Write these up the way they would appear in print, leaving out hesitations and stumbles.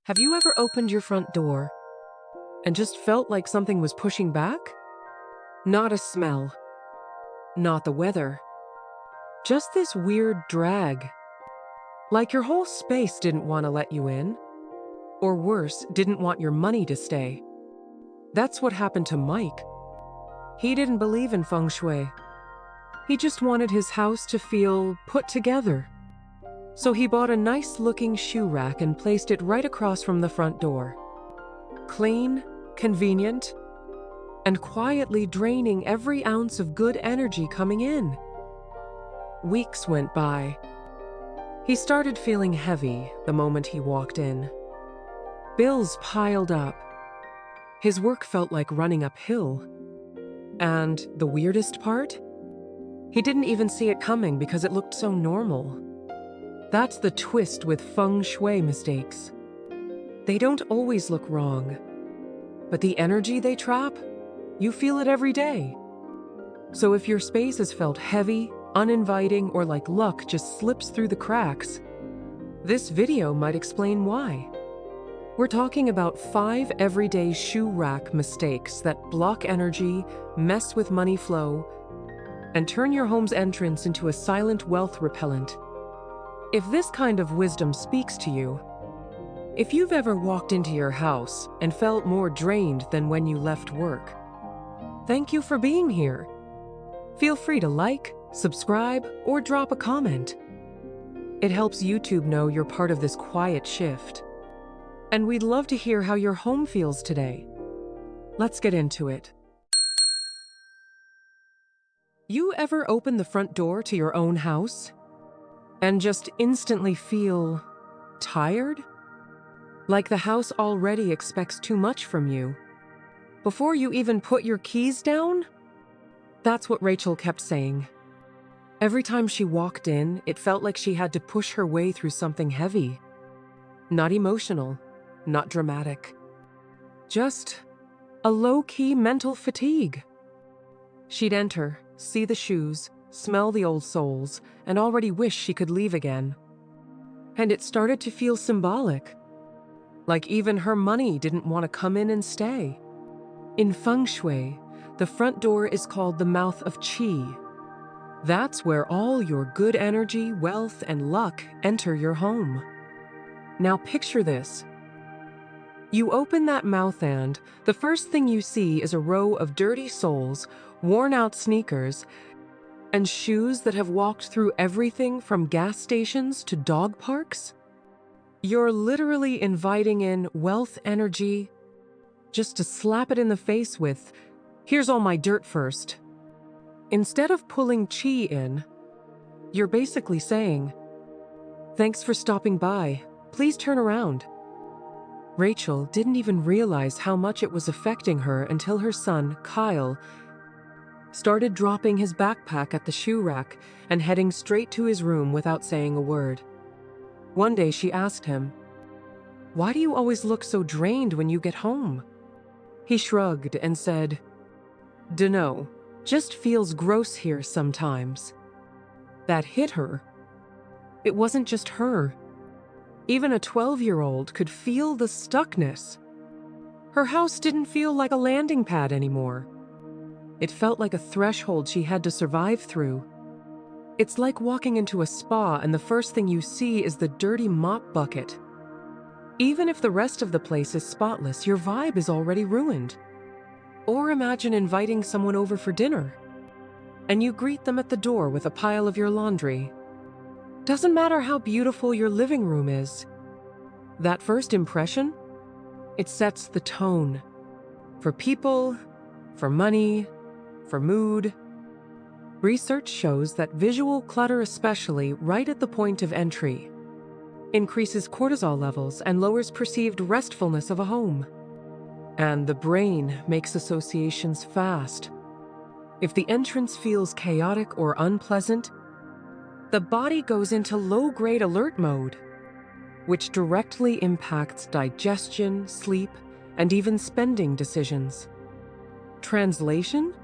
Have you ever opened your front door and just felt like something was pushing back? Not a smell, not the weather, just this weird drag. Like your whole space didn't want to let you in, or worse, didn't want your money to stay. That's what happened to Mike. He didn't believe in Feng Shui. He just wanted his house to feel put together. So he bought a nice-looking shoe rack and placed it right across from the front door. Clean, convenient, and quietly draining every ounce of good energy coming in. Weeks went by. He started feeling heavy the moment he walked in. Bills piled up. His work felt like running uphill. And the weirdest part? He didn't even see it coming because it looked so normal. That's the twist with Feng Shui mistakes. They don't always look wrong, but the energy they trap, you feel it every day. So if your space has felt heavy, uninviting, or like luck just slips through the cracks, this video might explain why. We're talking about 5 everyday shoe rack mistakes that block energy, mess with money flow, and turn your home's entrance into a silent wealth repellent. If this kind of wisdom speaks to you, if you've ever walked into your house and felt more drained than when you left work, thank you for being here. Feel free to like, subscribe, or drop a comment. It helps YouTube know you're part of this quiet shift. And we'd love to hear how your home feels today. Let's get into it. You ever open the front door to your own house and just instantly feel tired? Like the house already expects too much from you before you even put your keys down? That's what Rachel kept saying. Every time she walked in, it felt like she had to push her way through something heavy. Not emotional, not dramatic. Just a low-key mental fatigue. She'd enter, see the shoes, smell the old soles, and already wish she could leave again. And it started to feel symbolic. Like even her money didn't want to come in and stay. In Feng Shui, the front door is called the mouth of Qi. That's where all your good energy, wealth, and luck enter your home. Now picture this. You open that mouth and the first thing you see is a row of dirty soles, worn-out sneakers, and shoes that have walked through everything from gas stations to dog parks? You're literally inviting in wealth energy just to slap it in the face with, "Here's all my dirt first." Instead of pulling Qi in, you're basically saying, "Thanks for stopping by. Please turn around." Rachel didn't even realize how much it was affecting her until her son, Kyle, started dropping his backpack at the shoe rack and heading straight to his room without saying a word. One day she asked him, "Why do you always look so drained when you get home?" He shrugged and said, "Dunno, just feels gross here sometimes." That hit her. It wasn't just her. Even a 12-year-old could feel the stuckness. Her house didn't feel like a landing pad anymore. It felt like a threshold she had to survive through. It's like walking into a spa and the first thing you see is the dirty mop bucket. Even if the rest of the place is spotless, your vibe is already ruined. Or imagine inviting someone over for dinner, and you greet them at the door with a pile of your laundry. Doesn't matter how beautiful your living room is. That first impression, it sets the tone. For people, for money, for mood. Research shows that visual clutter, especially right at the point of entry, increases cortisol levels and lowers perceived restfulness of a home. And the brain makes associations fast. If the entrance feels chaotic or unpleasant, the body goes into low-grade alert mode, which directly impacts digestion, sleep, and even spending decisions. Translation?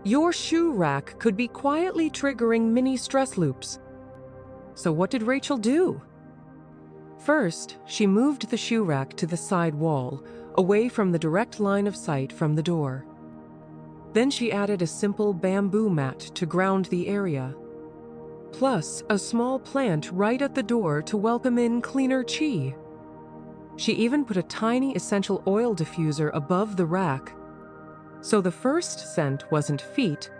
Your shoe rack could be quietly triggering mini stress loops. So what did Rachel do? First, she moved the shoe rack to the side wall, away from the direct line of sight from the door. Then she added a simple bamboo mat to ground the area, plus a small plant right at the door to welcome in cleaner chi. She even put a tiny essential oil diffuser above the rack, so the first scent wasn't feet,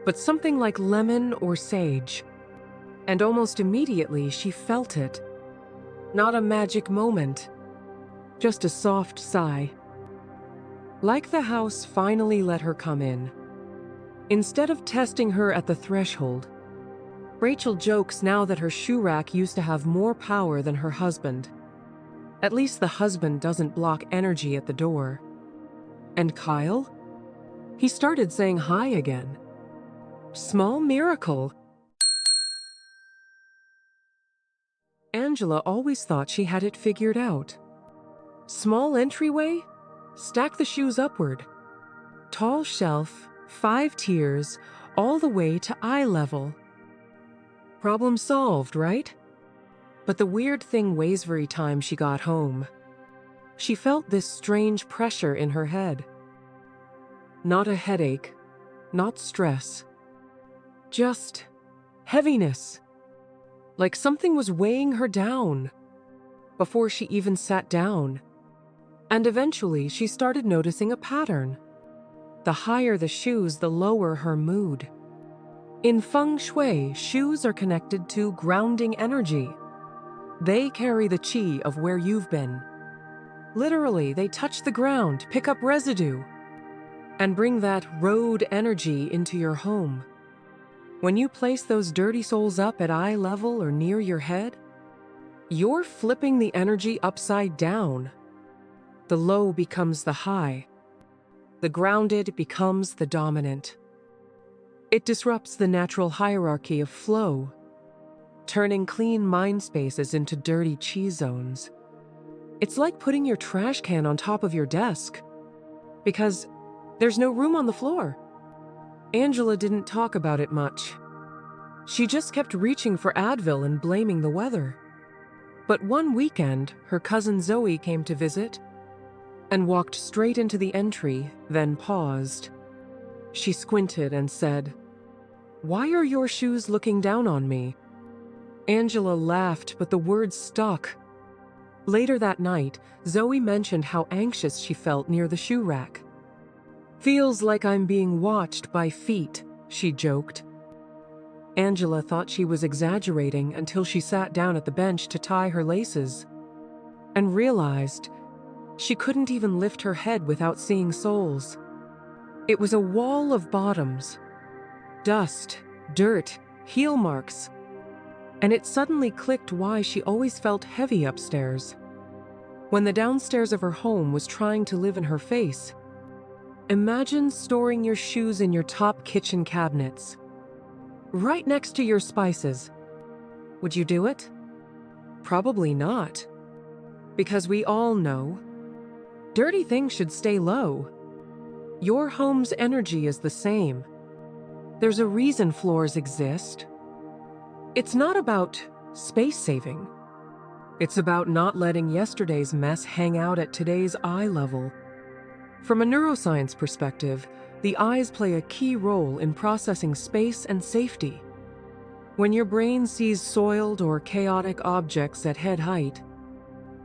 but something like lemon or sage. And almost immediately she felt it. Not a magic moment, just a soft sigh. Like the house finally let her come in. Instead of testing her at the threshold, Rachel jokes now that her shoe rack used to have more power than her husband. At least the husband doesn't block energy at the door. And Kyle? He started saying hi again. Small miracle. Angela always thought she had it figured out. Small entryway? Stack the shoes upward. Tall shelf, 5 tiers, all the way to eye level. Problem solved, right? But the weird thing was every time she got home, she felt this strange pressure in her head. Not a headache, not stress, just heaviness. Like something was weighing her down before she even sat down. And eventually she started noticing a pattern. The higher the shoes, the lower her mood. In Feng Shui, shoes are connected to grounding energy. They carry the chi of where you've been. Literally, they touch the ground, pick up residue, and bring that road energy into your home. When you place those dirty soles up at eye level or near your head, you're flipping the energy upside down. The low becomes the high. The grounded becomes the dominant. It disrupts the natural hierarchy of flow, turning clean mind spaces into dirty chi zones. It's like putting your trash can on top of your desk, because there's no room on the floor. Angela didn't talk about it much. She just kept reaching for Advil and blaming the weather. But one weekend, her cousin Zoe came to visit and walked straight into the entry, then paused. She squinted and said, "Why are your shoes looking down on me?" Angela laughed, but the words stuck. Later that night, Zoe mentioned how anxious she felt near the shoe rack. "Feels like I'm being watched by feet," she joked. Angela thought she was exaggerating until she sat down at the bench to tie her laces and realized she couldn't even lift her head without seeing soles. It was a wall of bottoms, dust, dirt, heel marks, and it suddenly clicked why she always felt heavy upstairs. When the downstairs of her home was trying to live in her face, imagine storing your shoes in your top kitchen cabinets, right next to your spices. Would you do it? Probably not. Because we all know, dirty things should stay low. Your home's energy is the same. There's a reason floors exist. It's not about space saving. It's about not letting yesterday's mess hang out at today's eye level. From a neuroscience perspective, the eyes play a key role in processing space and safety. When your brain sees soiled or chaotic objects at head height,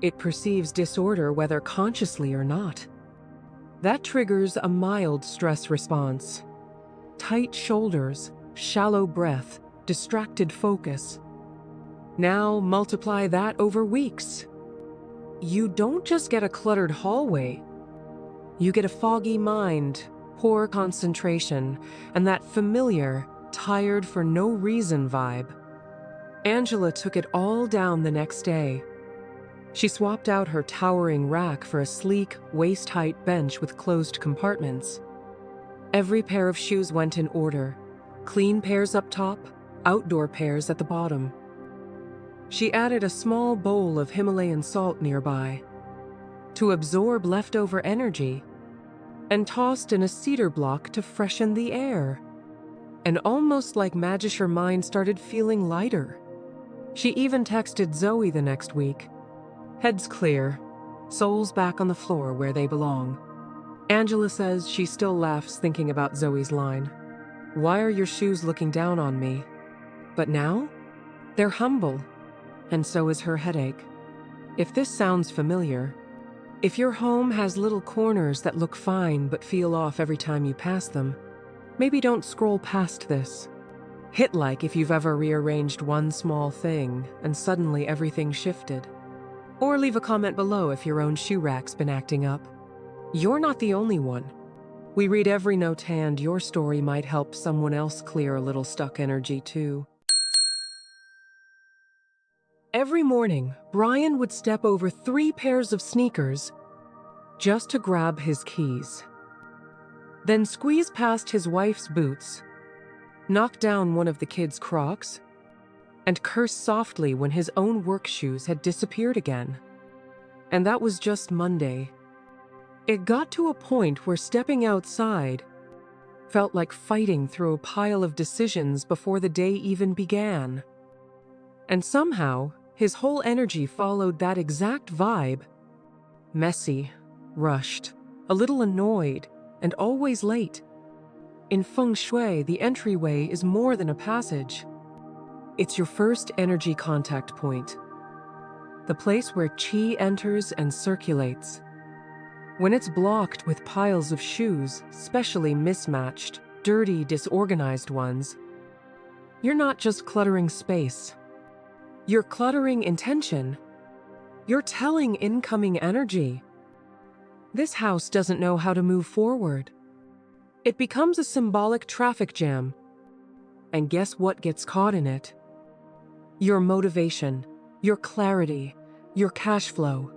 it perceives disorder whether consciously or not. That triggers a mild stress response. Tight shoulders, shallow breath, distracted focus. Now multiply that over weeks. You don't just get a cluttered hallway. You get a foggy mind, poor concentration, and that familiar, tired for no reason vibe. Angela took it all down the next day. She swapped out her towering rack for a sleek, waist-height bench with closed compartments. Every pair of shoes went in order, clean pairs up top, outdoor pairs at the bottom. She added a small bowl of Himalayan salt nearby to absorb leftover energy, and tossed in a cedar block to freshen the air. And almost like magic, her mind started feeling lighter. She even texted Zoe the next week, Heads clear, souls back on the floor where they belong. Angela says she still laughs thinking about Zoe's line. Why are your shoes looking down on me? But now, they're humble, and so is her headache. If this sounds familiar, if your home has little corners that look fine but feel off every time you pass them, maybe don't scroll past this. Hit like if you've ever rearranged one small thing and suddenly everything shifted. Or leave a comment below if your own shoe rack's been acting up. You're not the only one. We read every note, and your story might help someone else clear a little stuck energy too. Every morning, Brian would step over 3 pairs of sneakers just to grab his keys. Then squeeze past his wife's boots, knock down one of the kids' Crocs, and curse softly when his own work shoes had disappeared again. And that was just Monday. It got to a point where stepping outside felt like fighting through a pile of decisions before the day even began. And somehow, his whole energy followed that exact vibe. Messy, rushed, a little annoyed, and always late. In Feng Shui, the entryway is more than a passage. It's your first energy contact point. The place where qi enters and circulates. When it's blocked with piles of shoes, specially mismatched, dirty, disorganized ones, you're not just cluttering space. You're cluttering intention. You're telling incoming energy. This house doesn't know how to move forward. It becomes a symbolic traffic jam. And guess what gets caught in it? Your motivation, your clarity, your cash flow.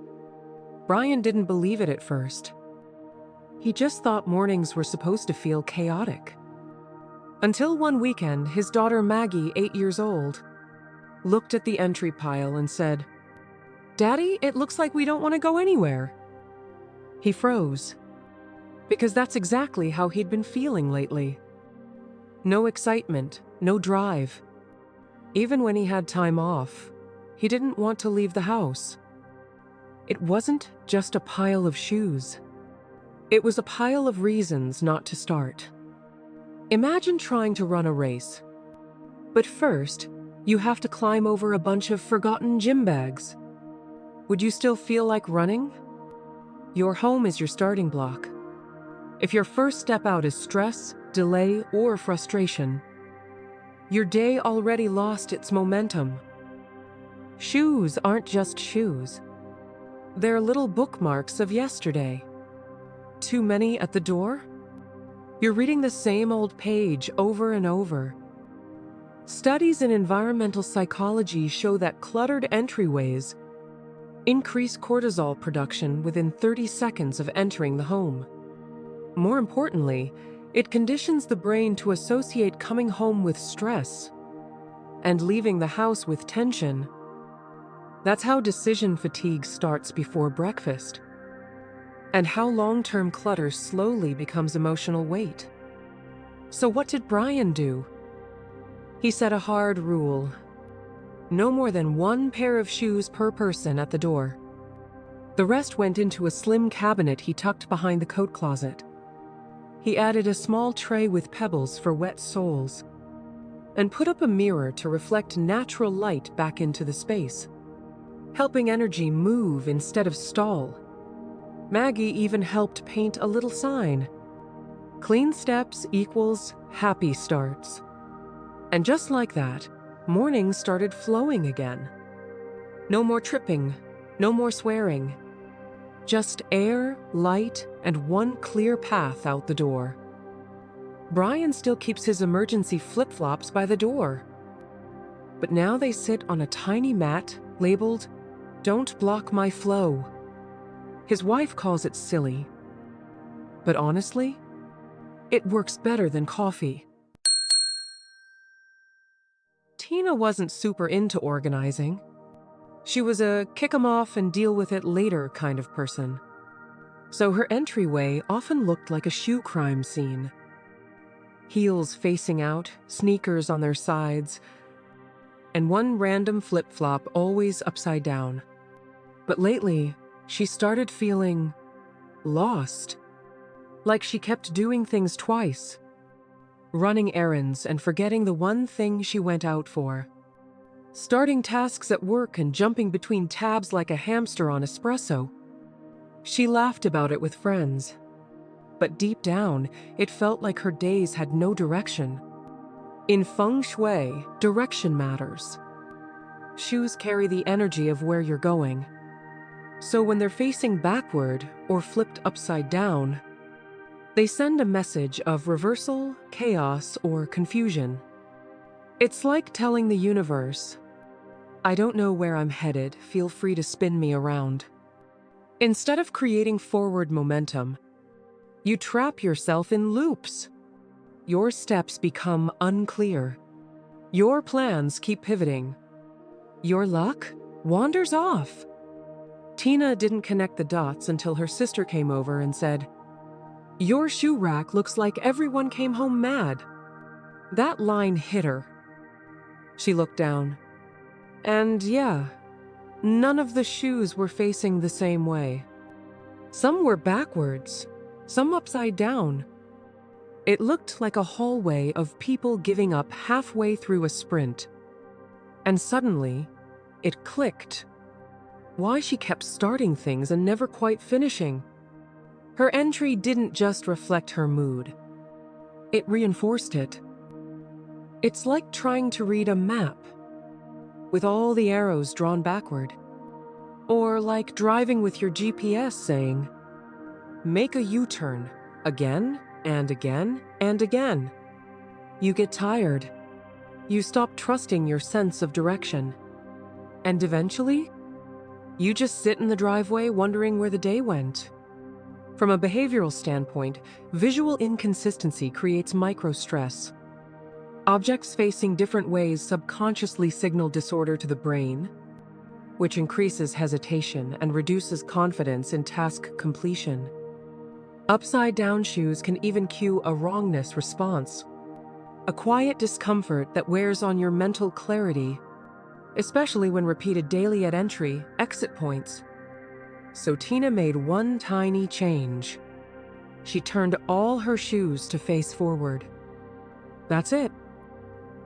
Brian didn't believe it at first. He just thought mornings were supposed to feel chaotic. Until one weekend, his daughter Maggie, 8 years old, looked at the entry pile and said, "Daddy, it looks like we don't want to go anywhere." He froze, because that's exactly how he'd been feeling lately. No excitement, no drive. Even when he had time off, he didn't want to leave the house. It wasn't just a pile of shoes. It was a pile of reasons not to start. Imagine trying to run a race. But first, you have to climb over a bunch of forgotten gym bags. Would you still feel like running? Your home is your starting block. If your first step out is stress, delay, or frustration, your day already lost its momentum. Shoes aren't just shoes. They're little bookmarks of yesterday. Too many at the door? You're reading the same old page over and over. Studies in environmental psychology show that cluttered entryways increase cortisol production within 30 seconds of entering the home. More importantly, it conditions the brain to associate coming home with stress and leaving the house with tension. That's how decision fatigue starts before breakfast, and how long-term clutter slowly becomes emotional weight. So what did Brian do? He set a hard rule. No more than 1 pair of shoes per person at the door. The rest went into a slim cabinet he tucked behind the coat closet. He added a small tray with pebbles for wet soles, and put up a mirror to reflect natural light back into the space, helping energy move instead of stall. Maggie even helped paint a little sign. Clean steps equals happy starts. And just like that, mornings started flowing again. No more tripping, no more swearing. Just air, light, and one clear path out the door. Brian still keeps his emergency flip-flops by the door. But now they sit on a tiny mat labeled, "Don't block my flow." His wife calls it silly. But honestly, it works better than coffee. Tina wasn't super into organizing. She was a kick 'em off and deal with it later kind of person. So her entryway often looked like a shoe crime scene. Heels facing out, sneakers on their sides, and one random flip-flop always upside down. But lately, she started feeling lost. Like she kept doing things twice. Running errands and forgetting the one thing she went out for. Starting tasks at work and jumping between tabs like a hamster on espresso. She laughed about it with friends. But deep down, it felt like her days had no direction. In Feng Shui, direction matters. Shoes carry the energy of where you're going. So when they're facing backward or flipped upside down, they send a message of reversal, chaos, or confusion. It's like telling the universe, I don't know where I'm headed, feel free to spin me around. Instead of creating forward momentum, you trap yourself in loops. Your steps become unclear. Your plans keep pivoting. Your luck wanders off. Tina didn't connect the dots until her sister came over and said, "Your shoe rack looks like everyone came home mad." That line hit her. She looked down. And yeah, none of the shoes were facing the same way. Some were backwards, some upside down. It looked like a hallway of people giving up halfway through a sprint. And suddenly, it clicked. Why she kept starting things and never quite finishing. Her entry didn't just reflect her mood. It reinforced it. It's like trying to read a map with all the arrows drawn backward. Or like driving with your GPS saying, make a U-turn again and again and again. You get tired. You stop trusting your sense of direction. And eventually, you just sit in the driveway wondering where the day went. From a behavioral standpoint, visual inconsistency creates micro-stress. Objects facing different ways subconsciously signal disorder to the brain, which increases hesitation and reduces confidence in task completion. Upside-down shoes can even cue a wrongness response, a quiet discomfort that wears on your mental clarity, especially when repeated daily at entry, exit points. So Tina made one tiny change. She turned all her shoes to face forward. That's it.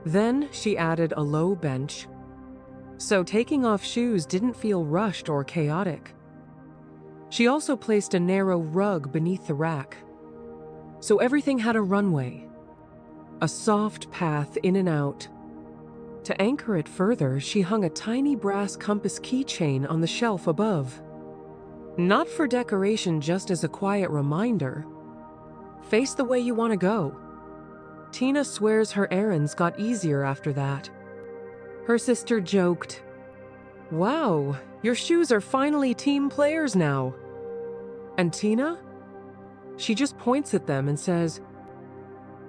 Then she added a low bench. So taking off shoes didn't feel rushed or chaotic. She also placed a narrow rug beneath the rack. So everything had a runway, a soft path in and out. To anchor it further, she hung a tiny brass compass keychain on the shelf above. Not for decoration, just as a quiet reminder. Face the way you want to go. Tina swears her errands got easier after that. Her sister joked, "Wow, your shoes are finally team players now." And Tina? She just points at them and says,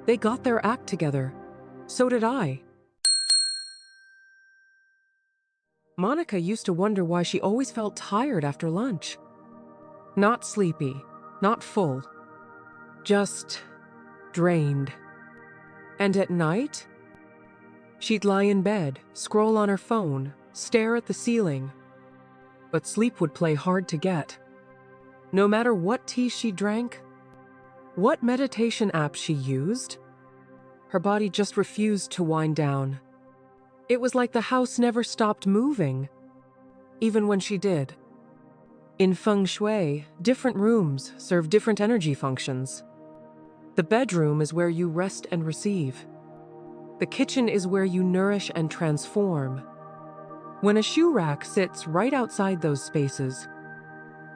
"They got their act together. So did I." Monica used to wonder why she always felt tired after lunch. Not sleepy, not full, just drained. And at night, she'd lie in bed, scroll on her phone, stare at the ceiling. But sleep would play hard to get. No matter what tea she drank, what meditation app she used, her body just refused to wind down. It was like the house never stopped moving, even when she did. In Feng Shui, different rooms serve different energy functions. The bedroom is where you rest and receive. The kitchen is where you nourish and transform. When a shoe rack sits right outside those spaces,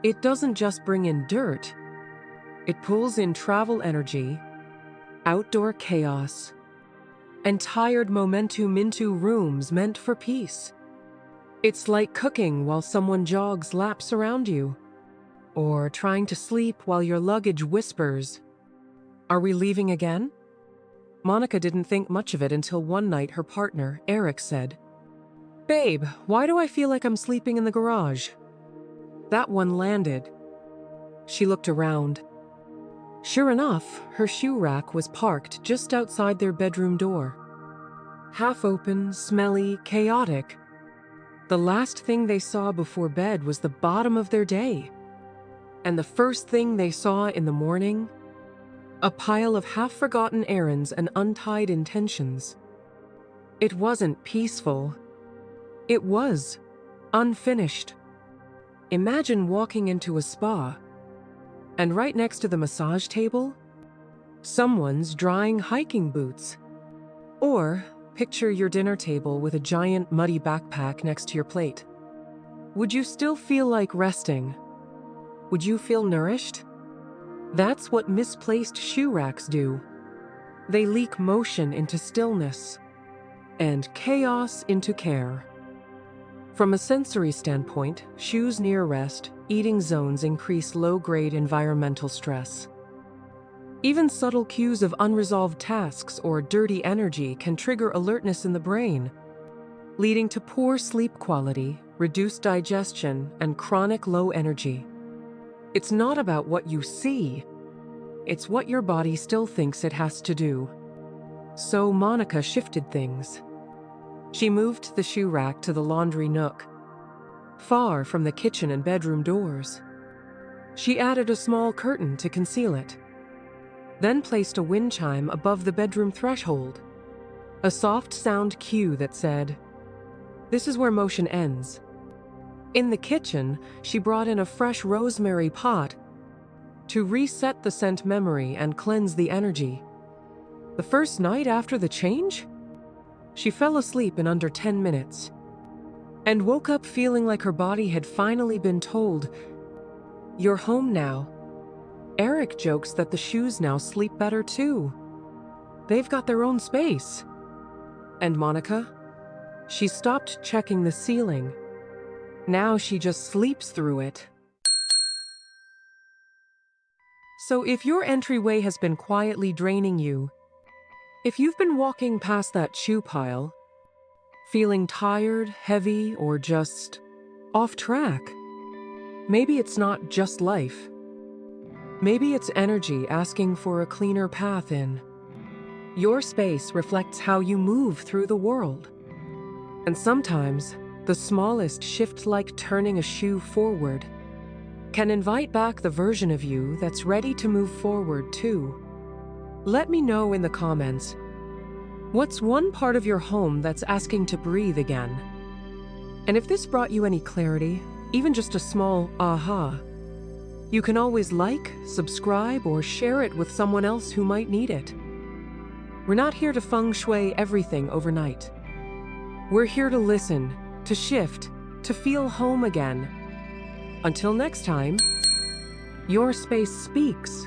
it doesn't just bring in dirt. It pulls in travel energy, outdoor chaos, and tired momentum into rooms meant for peace. It's like cooking while someone jogs laps around you, or trying to sleep while your luggage whispers, "Are we leaving again?" Monica didn't think much of it until one night her partner, Eric, said, "Babe, why do I feel like I'm sleeping in the garage?" That one landed. She looked around. Sure enough, her shoe rack was parked just outside their bedroom door. Half open, smelly, chaotic. The last thing they saw before bed was the bottom of their day. And the first thing they saw in the morning? A pile of half-forgotten errands and untied intentions. It wasn't peaceful. It was unfinished. Imagine walking into a spa, and right next to the massage table, someone's drying hiking boots. Or picture your dinner table with a giant muddy backpack next to your plate. Would you still feel like resting? Would you feel nourished? That's what misplaced shoe racks do. They leak motion into stillness and chaos into care. From a sensory standpoint, shoes near rest, eating zones increase low-grade environmental stress. Even subtle cues of unresolved tasks or dirty energy can trigger alertness in the brain, leading to poor sleep quality, reduced digestion, and chronic low energy. It's not about what you see, it's what your body still thinks it has to do. So Monica shifted things. She moved the shoe rack to the laundry nook, far from the kitchen and bedroom doors. She added a small curtain to conceal it, then placed a wind chime above the bedroom threshold, a soft sound cue that said, "This is where motion ends." In the kitchen, she brought in a fresh rosemary pot to reset the scent memory and cleanse the energy. The first night after the change, she fell asleep in under 10 minutes and woke up feeling like her body had finally been told, "You're home now." Eric jokes that the shoes now sleep better too. They've got their own space. And Monica? She stopped checking the ceiling. Now she just sleeps through it. So if your entryway has been quietly draining you, if you've been walking past that shoe pile, feeling tired, heavy, or just off track, maybe it's not just life. Maybe it's energy asking for a cleaner path in. Your space reflects how you move through the world. And sometimes, the smallest shift, like turning a shoe forward, can invite back the version of you that's ready to move forward too. Let me know in the comments, what's one part of your home that's asking to breathe again? And if this brought you any clarity, even just a small aha, you can always like, subscribe, or share it with someone else who might need it. We're not here to Feng Shui everything overnight. We're here to listen, to shift, to feel home again. Until next time, your space speaks.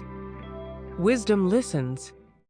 Wisdom listens.